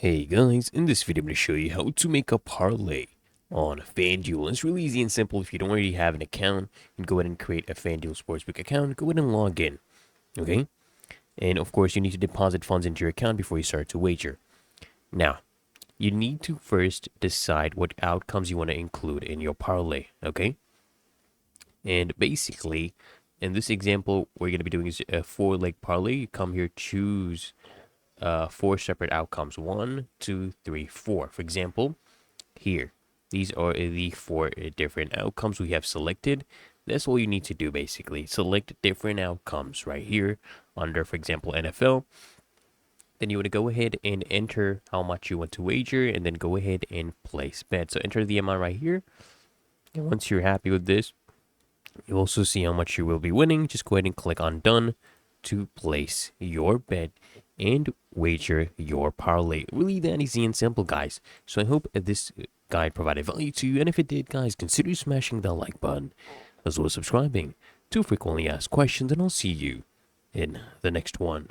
Hey guys, in this video I'm going to show you how to make a parlay on Fanduel. It's really easy and simple. If you don't already have an account, you can go ahead and create a Fanduel Sportsbook account, go ahead and log in, okay? And of course you need to deposit funds into your account before you start to wager. Now, you need to first decide what outcomes you want to include in your parlay, okay? And basically, in this example, what you're going to be doing is a 4-leg parlay. You come here, choose 4 separate outcomes. 1, 2, 3, 4. For example, here, these are the 4 different outcomes we have selected. That's all you need to do basically. Select different outcomes right here under, for example, NFL. Then you want to go ahead and enter how much you want to wager and then go ahead and place bet. So enter the amount right here. And once you're happy with this, you'll also see how much you will be winning. Just go ahead and click on done to place your bet and wager your parlay. Really that easy and simple, guys. So I hope this guide provided value to you. And if it did, guys, consider smashing that like button as well as subscribing to frequently asked questions. And I'll see you in the next one.